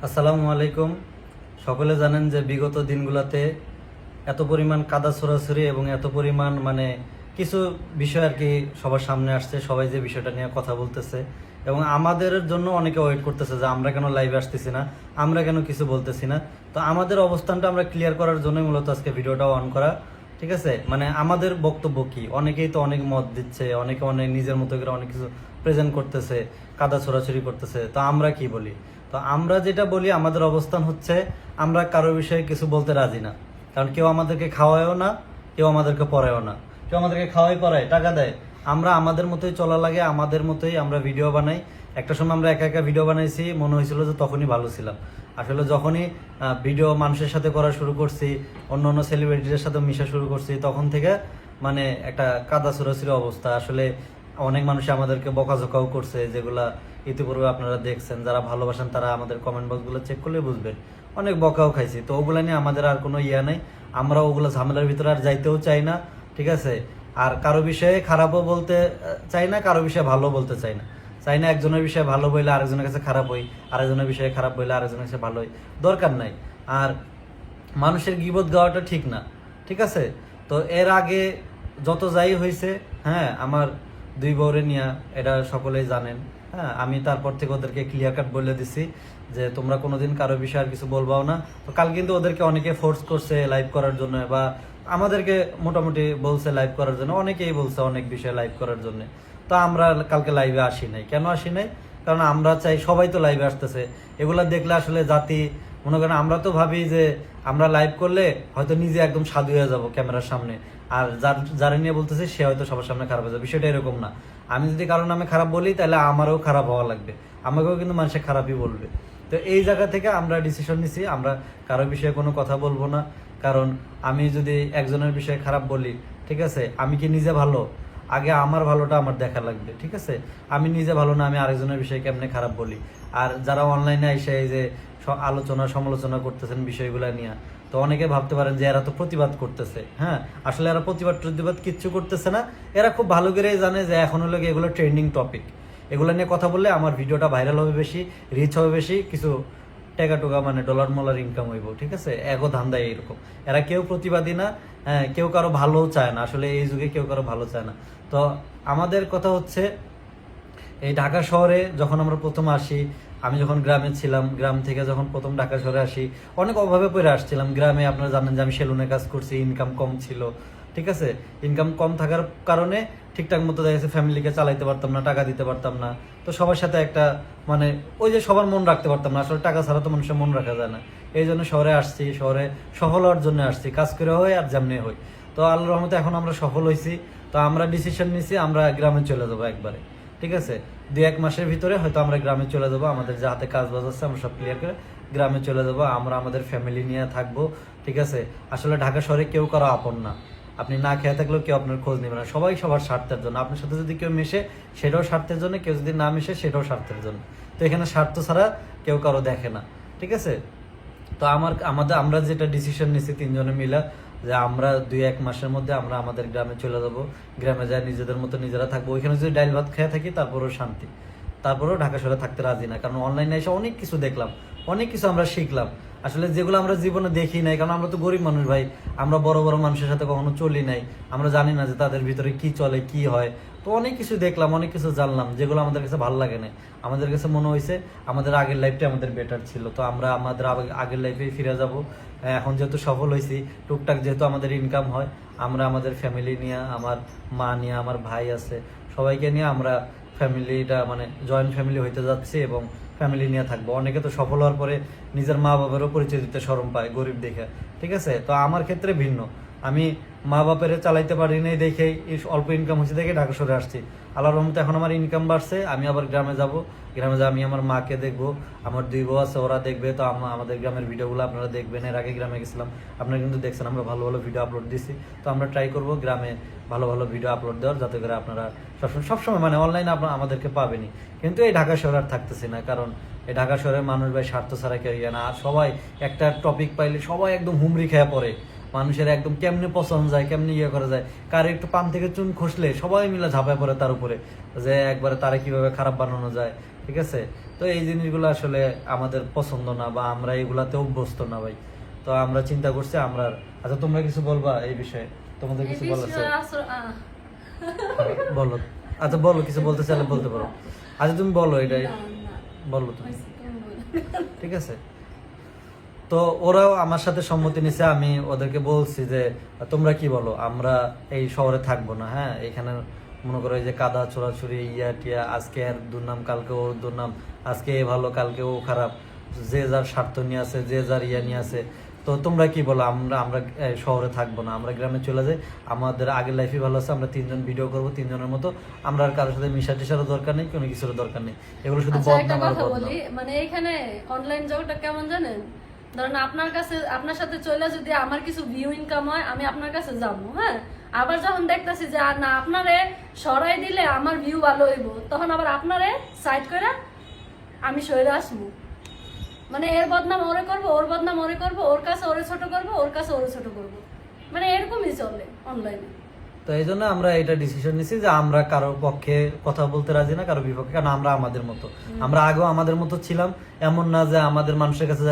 আসসালামু আলাইকুম। সকলে জানেন যে বিগত দিনগুলোতে এত পরিমাণ কাদা ছোড়াছুড়ি এবং এত পরিমাণ কিছু বিষয় আর কি সবার সামনে আসছে, সবাই যে বিষয়টা নিয়ে কথা বলতেছে এবং আমাদের জন্য অনেকে ওয়েট করতেছে যে আমরা কেন লাইভে আসতেছি না, আমরা কেন কিছু বলতেছি না। তো আমাদের অবস্থানটা আমরা ক্লিয়ার করার জন্য মূলত আজকে ভিডিওটা অন করা। ঠিক আছে, আমাদের বক্তব্য কি, অনেকেই তো অনেক মত দিচ্ছে, অনেকে অনেক নিজের মতো করে অনেক কিছু প্রেজেন্ট করতেছে, কাদা ছোড়াছুড়ি করতেছে। তো আমরা কি বলি? তো আমরা যেটা বলি, আমাদের অবস্থান হচ্ছে আমরা কারো বিষয়ে কিছু বলতে রাজি না। কারণ কেউ আমাদেরকে খাওয়ায়ও না, কেউ আমাদেরকে পড়ায়ও না। কেউ আমাদেরকে খাওয়াই পড়ায়, টাকা দেয়, আমরা আমাদের মতোই চলা লাগে, আমাদের মতোই আমরা ভিডিও বানাই। একটা সময় আমরা একা একা ভিডিও বানাইছি, মনে হয়েছিল যে তখনই ভালো ছিলাম। আসলে যখনই ভিডিও মানুষের সাথে করা শুরু করছি, অন্য অন্য সেলিব্রিটিদের সাথে মিশা শুরু করছি, তখন থেকে একটা কাদা ছোড়াছুড়ি অবস্থা। আসলে অনেক মানুষ আমাদেরকে বকাঝকাও করছে, যেগুলা ইতিপূর্বে আপনারা দেখছেন। যারা ভালোবাসেন তারা আমাদের কমেন্ট বক্সগুলো চেক করলে বুঝবেন, অনেক বকাও খাইছি। তো ওগুলা নিয়ে আমাদের আর কোনো ইয়া নাই, আমরা ওগুলো ঝামেলার ভিতরে আর যাইতেও চাই না। ঠিক আছে, আর কারো বিষয়ে খারাপও বলতে চাই না, কারো বিষয়ে ভালো বলতে চাই না। চাই না একজনের বিষয়ে ভালো বললে আরেকজনের কাছে খারাপ হই, আরেকজনের বিষয়ে খারাপ বললে আরেকজনের কাছে ভালো হই, দরকার নাই। আর মানুষের গীবত গাওয়াটা ঠিক না। ঠিক আছে, তো এর আগে যত যাই হয়েছে, হ্যাঁ, আমার দুই বউরে নিয়ে, এটা সকলেই জানেন। হ্যাঁ, আমি তারপর থেকে ওদেরকে ক্লিয়ার কাট বলে দিছি যে তোমরা কোনোদিন কারো বিষয়ে আর কিছু বলবাও না। তো কাল কিন্তু ওদেরকে অনেকে ফোর্স করছে লাইভ করার জন্য, বা আমাদেরকে মোটামুটি বলছে লাইভ করার জন্য, অনেকেই বলছে অনেক বিষয়ে লাইভ করার জন্য। তো আমরা কালকে লাইভে আসি নাই। কেন আসি নাই? কারণ আমরা চাই, সবাই তো লাইভে আসতেছে, এগুলা দেখলে আসলে জাতি, মনে করেন আমরা তো ভাবি যে আমরা লাইভ করলে হয়তো নিজে একদম সাধু হয়ে যাব ক্যামেরার সামনে, আর যারা নিয়ে বলতেছে সে হয়তো সবার সামনে খারাপ হয়ে যাবে। বিষয়টা এরকম না। আমি যদি কারোর নামে খারাপ বলি, তাহলে আমারও খারাপ হওয়া লাগবে, আমাকেও কিন্তু মানুষে খারাপই বলবে। তো এই জায়গা থেকে আমরা ডিসিশন নিছি, আমরা কারো বিষয়ে কোনো কথা বলবো না। কারণ আমি যদি একজনের বিষয়ে খারাপ বলি, ঠিক আছে, আমি কি নিজে ভালো? আগে আমার ভালোটা আমার দেখা লাগবে। ঠিক আছে, আমি নিজে ভালো না, আমি আরেকজনের বিষয়ে কেমনে খারাপ বলি? আর যারা অনলাইনে এসে এই যে আলোচনা সমালোচনা করতেছেন বিষয়গুলো নিয়ে, তো অনেকে ভাবতে পারেন যে এরা তো প্রতিবাদ করতেছে। হ্যাঁ, আসলে এরা প্রতিবাদ কিচ্ছু করতেছে না। এরা খুব ভালো করেই জানে যে এখন হলো এগুলো ট্রেন্ডিং টপিক, এগুলো নিয়ে কথা বললে আমার ভিডিওটা ভাইরাল হবে বেশি, রিচ হবে বেশি, কিছু টাকা টুকা ডলার মলার ইনকাম হইব। ঠিক আছে, এগো ধান্দায় এরকম। এরা কেউ প্রতিবাদী না, হ্যাঁ, কেউ কারো ভালোও চায় না। আসলে এই যুগে কেউ কারো ভালো চায় না। তো আমাদের কথা হচ্ছে, এই ঢাকা শহরে যখন আমরা প্রথম আসি, আমি যখন গ্রামে ছিলাম, গ্রাম থেকে যখন প্রথম ঢাকা শহরে আসি, অনেক অভাবে পড়ে আসছিলাম। গ্রামে আপনারা জানেন যে আমি সেলুনে কাজ করছি, ইনকাম কম ছিল। ঠিক আছে, ইনকাম কম থাকার কারণে ঠিকঠাক মতো দেখা গেছে ফ্যামিলিকে চালাইতে পারতাম না, টাকা দিতে পারতাম না। তো সবার সাথে একটা ওই যে সবার মন রাখতে পারতাম না। আসলে টাকা ছাড়া তো মানুষের মন রাখা যায় না। এই জন্য শহরে আসছি, শহরে সফল হওয়ার জন্য আসছি, কাজ করে হয় আর যেমনি হই। তো আল্লাহর রহমতে এখন আমরা সফল হয়েছি। তো আমরা ডিসিশন নিছি আমরা গ্রামে চলে যাবো একবারে। ঠিক আছে, 2-1 মাসের ভিতরে হয়তো আমরা গ্রামে চলে যাবো। আমাদের যে হাতে কাজ বাজ আছে আমরা সব ক্লিয়ার করে গ্রামে চলে যাবো, আমরা আমাদের ফ্যামিলি নিয়ে থাকবো। ঠিক আছে, আসলে ঢাকা শহরে কেউ কারো আপন না। আপনি না খেয়ে থাকলেও কেউ আপনার খোঁজ নেবে না। সবাই সবার স্বার্থের জন্য। আপনার সাথে যদি কেউ মেশে, সেটাও স্বার্থের জন্য, কেউ যদি না মেশে সেটাও স্বার্থের জন্য। তো এখানে স্বার্থ ছাড়া কেউ কারো দেখে না। ঠিক আছে, তো আমরা যেটা ডিসিশন নিছি তিনজনে মিলে, যে আমরা 2-1 মাসের মধ্যে আমরা আমাদের গ্রামে চলে যাব। গ্রামে যায় নিজেদের মতো নিজেরা থাকবো। ওইখানে যদি ডাইল ভাত খেয়ে থাকি তারপরেও শান্তি, তারপরেও ঢাকা শহরে থাকতে রাজি না। কারণ অনলাইনে এসে অনেক কিছু দেখলাম, অনেক কিছু আমরা শিখলাম, আসলে যেগুলো আমরা জীবনে দেখি নাই। কারণ আমরা তো গরিব মানুষ ভাই, আমরা বড় বড় মানুষের সাথে কখনো চলি নাই, আমরা জানি না যে তাদের ভিতরে কি চলে কি হয়। তো অনেক কিছু দেখলাম, অনেক কিছু জানলাম, যেগুলো আমাদের কাছে ভালো লাগে না। আমাদের কাছে মনে হয়েছে আমাদের আগের লাইফটা আমাদের বেটার ছিল। তো আমরা আমাদের আগের লাইফে ফিরে যাব। এখন যেহেতু সফল হয়েছি, টুকটাক যেহেতু আমাদের ইনকাম হয়, আমরা আমাদের ফ্যামিলি নিয়ে, আমার মা নিয়ে, আমার ভাই আছে, সবাইকে নিয়ে আমরা ফ্যামিলিটা জয়েন্ট ফ্যামিলি হইতে যাচ্ছি এবং ফ্যামিলি নিয়ে থাকবো। অনেকে তো সফল হওয়ার পরে নিজের মা বাবারও পরিচয় দিতে শরম পায় গরিব দেখে। ঠিক আছে, তো আমার ক্ষেত্রে ভিন্ন। আমি মা বাপের চালাইতে পারি নাই দেখে, অল্প ইনকাম হয়েছে দেখে ঢাকা শহরে আসছি। আল্লাহর রহমতে এখন আমার ইনকাম বাড়ছে, আমি আবার গ্রামে যাব। গ্রামে যা আমি আমার মাকে দেখবো, আমার 2 বউ আছে, ওরা দেখবে। তো আমাদের গ্রামের ভিডিওগুলো আপনারা দেখবেন। এর আগে গ্রামে গেছিলাম, আপনারা কিন্তু দেখছেন আমরা ভালো ভালো ভিডিও আপলোড দিছি। তো আমরা ট্রাই করব গ্রামে ভালো ভালো ভিডিও আপলোড দেওয়ার, যাতে করে আপনারা সবসময় অনলাইনে আমাদেরকে পাবেনই। কিন্তু এই ঢাকা শহরে আর থাকতেছি না, কারণ এই ঢাকা শহরের মানুষ ভাই স্বার্থ ছাড়া কেউ ইয়ে না। আর সবাই একটা টপিক পাইলে সবাই একদম হুমড়ি খেয়ে পড়ে। মানুষের একদম কেমনে পছন্দ যায়, কেমনে ইয়ে করা যায়, কার একটু পান থেকে চুন খসলে সবাই মিলে ঝাঁপায় পড়ে তার উপরে, যে একবারে তারা কিভাবে খারাপ বানানো যায়, ঠিক আছে। তো এই জিনিসগুলো আসলে আমাদের পছন্দ না, বা আমরা এগুলাতে অভ্যস্ত না ভাই। তো আমরা চিন্তা করছি আমরা, আচ্ছা তোমরা কিছু বলবা এই বিষয়ে, তোমাদের কিছু বলার আছে? বলো, আচ্ছা বলো, কিছু বলতে চাইলে বলতে পারো। আচ্ছা তুমি বলো, এটাই বলো তুমি, ঠিক আছে। তো ওরাও আমার সাথে সম্মতি নিছে, আমি ওদেরকে বলছি যে তোমরা কি বলো, আমরা এই শহরে থাকবো না, হ্যাঁ এখানে মনে করো এই যে কাদা ছোড়াছুরি ইয়া টিয়া, আজকে এর দুর্নাম কালকে ওর দুর্নাম, আজকে এ ভালো কালকে ও খারাপ, যে যার স্বার্থ নিয়ে আছে, যে যার ইয়া নিয়ে আছে। তো তোমরা কি বলো, আমরা আমরা শহরে থাকবো না, আমরা গ্রামে চলে যাই, আমাদের আগের লাইফই ভালো আছে, আমরা 3 জন ভিডিও করবো 3 জনের মতো, আমরা আর কারোর সাথে মিশা টিশারও দরকার নেই, কোনো কিছুর দরকার নেই, এগুলো শুধু একটা বদনাম আর কথা বদনাম। বলি, মানে এখানে অনলাইন জগৎটা কেমন জানেন, ধরেন আপনার কাছে, আপনার সাথে চলে যদি আমার কিছু ভিউ ইনকাম হয়, আমি আপনার কাছে যাবো, হ্যাঁ, আবার যখন দেখতেছি যে আর না আপনারে সরাই দিলে আমার ভিউ ভালো হইব, তখন আবার আপনারে সাইড করে আমি সরে আসবো। মানে এর বদনাম ওরে করবো, ওর বদনাম ওরে করবো, ওর কাছে ওরে ছোট করবো, ওর কাছে ওরে ছোট করবো, মানে এরকমই চলে অনলাইনে। তো এই জন্য আমরা এটা ডিসিশন নিছি যে আমরা কারো পক্ষে কথা বলতে রাজি না, কারো বিপক্ষে, কারণ আমরা আমাদের মতো, আমরা আগেও আমাদের মতো ছিলাম, এমন না যে আমাদের মানুষের কাছে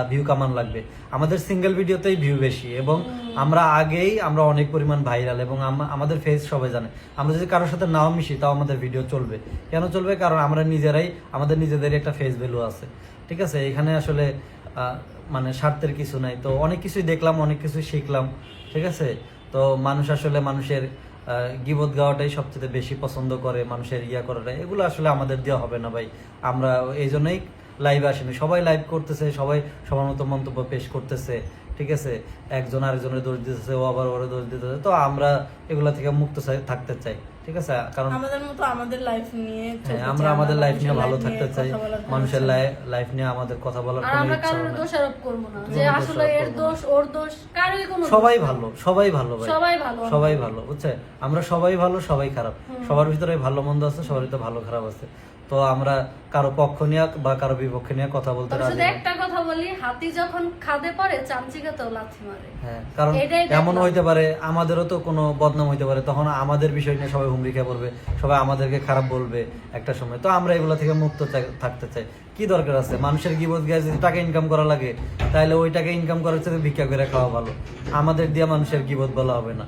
ভিউ কামান লাগবে, আমাদের সিঙ্গেল ভিডিওতেই ভিউ বেশি, এবং আমরা আগেই আমরা অনেক পরিমাণ ভাইরাল, এবং আমাদের ফেস সবাই জানে, আমরা যদি কারোর সাথে নাও মিশি তাও আমাদের ভিডিও চলবে। কেন চলবে? কারণ আমরা নিজেরাই, আমাদের নিজেদেরই একটা ফেস ভ্যালু আছে, ঠিক আছে। এখানে আসলে মানে স্বার্থের কিছু নাই। তো অনেক কিছুই দেখলাম, অনেক কিছুই শিখলাম, ঠিক আছে। তো মানুষ আসলে মানুষের গীবত গাওয়াটাই সবচেয়ে বেশি পছন্দ করে, মানুষের ইয়া করাটা, এগুলো আসলে আমাদের দেওয়া হবে না ভাই। আমরা এই জন্যই লাইভে আসিনি, সবাই লাইভ করতেছে, সবাই সবার মতো মন্তব্য পেশ করতেছে, ঠিক আছে। একজন আরেকজনের দোষ দিতেছে, ও আবার ওরে দোষ দিতেছে। তো আমরা এগুলা থেকে মুক্ত থাকতে চাই, ঠিক আছে। কারণ আমাদের মতো আমাদের লাইফ নিয়ে হ্যাঁ, আমরা আমাদের লাইফ নিয়ে ভালো থাকতে চাই, মানুষের লাইফ নিয়ে আমাদের কথা বলার আর কোনো আমরা ইচ্ছা কারোর নেই। দোষ আরোপ করবো না যে আসলে এর দোষ ওর দোষ, কারোই কোনো সবাই ভালো, সবাই ভালো ভাই, সবাই ভালো, সবাই ভালো, বুঝছে। আমরা সবাই ভালো, সবাই খারাপ, সবার ভিতরে ভালো মন্দ আছে, সবার ভিতরে ভালো খারাপ আছে। তো আমরা কারো পক্ষ নিয়ে বা কারো বিপক্ষে নিয়ে কথা বলতে তবে রাজি শুধু না। একটা কথা বলি, হাতি যখন খাদে পড়ে চামচিকাতেও লাথি মারে। হ্যাঁ, কারণ এটাই দেখলাম। এমন হইতে পারে আমাদেরও তো কোনো বদনাম হইতে পারে, তখন আমাদের বিষয় নিয়ে সবাই হুমড়ি খেয়ে পড়বে, সবাই আমাদেরকে খারাপ বলবে একটা সময়। তো আমরা এগুলো থেকে মুক্ত থাকতে চাই। কি দরকার আছে? মানুষের গিবত গায়ে যদি টাকা ইনকাম করা লাগে, তাহলে ওই টাকা ইনকাম করার চেয়ে ভিক্ষা করে খাওয়া ভালো। আমাদের দিয়ে মানুষের গিবত বলা হবে না।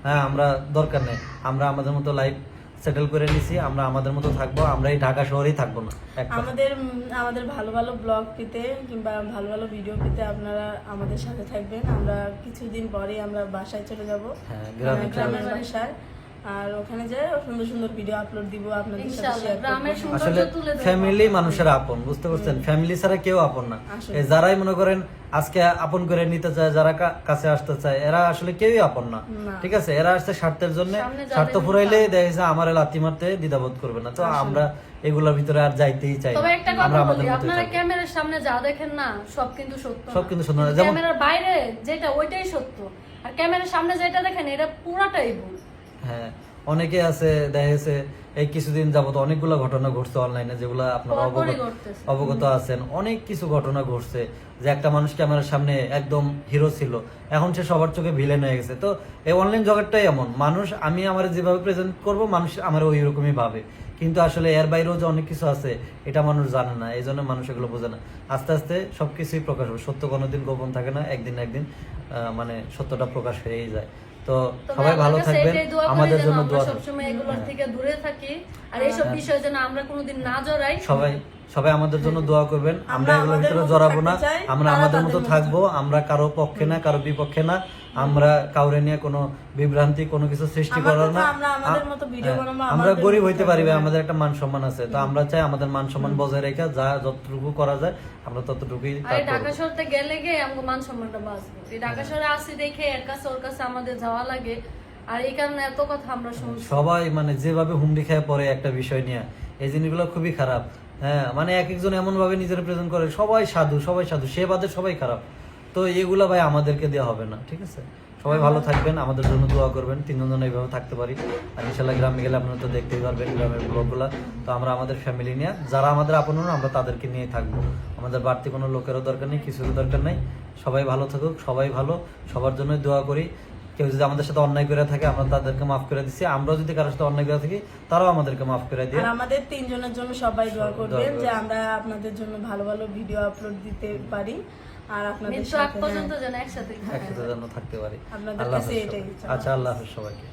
হ্যাঁ, আমরা দরকার নেই, আমরা আমাদের মতো লাইফ সেটেল করে নিছি, আমরা আমাদের মতো থাকবো, আমরা এই ঢাকা শহরেই থাকবো না। আমাদের ভালো ভালো ব্লগ পেতে কিংবা ভালো ভালো ভিডিও পেতে আপনারা আমাদের সাথে থাকবেন। আমরা কিছুদিন পরেই আমরা বাসায় চলে যাব, হ্যাঁ, গ্রামের বাসায়, আর ওখানে যে সুন্দর সুন্দর ভিডিও আপলোড দিব আপনাদের সাথে ইনশাআল্লাহ শেয়ার গ্রামের করব। সৌন্দর্য আসলে তুলে ধরবো। ফ্যামিলি মানুষের আপন, বুঝতে পারছেন? ফ্যামিলি ছাড়া কেউ আপন না। আসলে। এই যারাই মনে করেন আজকে আপন করে নিতে চায়, যারা কাছে আসতে চায়, এরা আসলে কেউই আপন না, না। ঠিক আছে। এরা আসছে স্বার্থের জন্য, সামনে যাদের স্বার্থ ফুরাইলে দেখেছে আমার লাথি মারতে দ্বিধাবোধ করবে না। তো আমরা এগুলোর ভিতরে আর যাইতেই চাই তবে না, একটা আমরা কথা আমাদের বলি, মতোই আপনারা থাকবো। ক্যামেরার সামনে যা দেখেন না সব কিন্তু সত্য না। সব কিন্তু সত্য না। যেমন ক্যামেরার বাইরে যেটা ওইটাই সত্য, আর ক্যামেরার সামনে যেটা দেখেন এটা পুরাটাই ভুল। হ্যাঁ, অনেকে আছে দেখেছে এই কিছুদিন যাবত অনেকগুলো ঘটনা ঘটছে অনলাইনে, যেগুলো আপনারা পরপরই ঘটতেছে। অবগত আছেন। অনেক কিছু ঘটনা ঘটছে যে একটা মানুষ ক্যামেরার সামনে একদম হিরো ছিল, এখন সে সবার চোখে ভিলেন হয়ে গেছে। তো এই অনলাইন জগৎটাই এমন, মানুষ আমি আমার যেভাবে প্রেজেন্ট করব, মানুষ আমার ওই রকমই ভাবে, কিন্তু আসলে এর বাইরেও যে অনেক কিছু আছে এটা মানুষ জানে না, এই জন্য মানুষ এগুলো বোঝে না। আস্তে আস্তে সবকিছুই প্রকাশ হবে, সত্য কোনোদিন গোপন থাকে না, একদিন না একদিন মানে সত্যটা প্রকাশ হয়েই যায়। তো তবে সবাই ভালো আল্লাহর কাছে থাকবেন, এটাই দোয়া করি আমাদের যেন জন্য আমরা দোয়া সবসময় এগুলোর থেকে দূরে থাকি, আর এইসব বিষয় যেন আমরা কোনোদিন না জড়াই। সবাই সবাই আমাদের জন্য দোয়া করবেন। আমরা এগুলোর আমাদের ভিতরে মতো জড়াবো না, থাকতে চাই, আমরা তারা আমাদের তাদের মতো মতো থাকবো। আমরা কারো পক্ষে না, কারো বিপক্ষে না, আমরা কাউরে নিয়ে কোনো বিভ্রান্তি কোনো কিছু সৃষ্টি করার না। আমরা আমাদের মতো ভিডিও বানাবো, আমরা আমাদের গরিব মতো হইতে পারি, থাকবো। আমাদের একটা মান সম্মান আছে। তো আমরা চাই আমাদের মান সম্মান বজায় রেখে যা যতটুকু করা যায় আমরা ততটুকুই আর এই ঢাকা শহরতে গেলে গিয়ে আমাকে মান সম্মানটা বাঁচবো। এই ঢাকা শহরে আসি দেখে এর কাছে ওর কাছে আমাদের যাওয়া লাগে, আর এই কারণে এত কথা আমরা শুনছি। সবাই মানে যেভাবে হুমড়ি খেয়ে পড়ে একটা বিষয় নিয়ে, এই জিনিসগুলো খুবই খারাপ। হ্যাঁ, মানে এক একজন এমন ভাবে নিজের প্রেজেন্ট করে, সবাই সাধু, সবাই সাধু, সে বাদে সবাই খারাপ। তো এগুলা ভাই আমাদেরকে দেওয়া হবে না, ঠিক আছে। সবাই ভালো থাকবেন, আমাদের জন্য দোয়া করবেন, তিনজন এইভাবে থাকতে পারি। আর ইনশাল্লাহ গ্রামে গেলে আপনারা তো দেখতেই পারবেন গ্রামের ব্লগগুলো। তো আমরা আমাদের ফ্যামিলি নিয়ে, যারা আমাদের আপন আমরা তাদেরকে নিয়ে থাকবো। আমাদের বাড়তি কোনো লোকেরও দরকার নেই, কিছুরও দরকার নেই। সবাই ভালো থাকুক, সবাই ভালো, সবার জন্যই দোয়া করি। কেউ যদি আমাদের সাথে অন্যায় করে থাকে আমরা তাদেরকে মাফ করে দিচ্ছি, আমরাও যদি কারোর সাথে অন্যায় করে থাকি তারাও আমাদেরকে মাফ করে দিয়ে। আর আমাদের তিনজনের জন্য সবাই দোয়া দোয়া করবেন করবেন। যে আমরা আপনাদের জন্য ভালো ভালো ভিডিও আপলোড দিতে পারি আর আপনাদের মৃত্যু আগ সাথে পর্যন্ত যেন একসাথে একসাথে যেন থাকতে পারি। আপনাদের আল্লাহ কাছে হাফেজ এটাই সবাইকে। চাওয়া। আচ্ছা, আল্লাহ হাফেজ সবাইকে।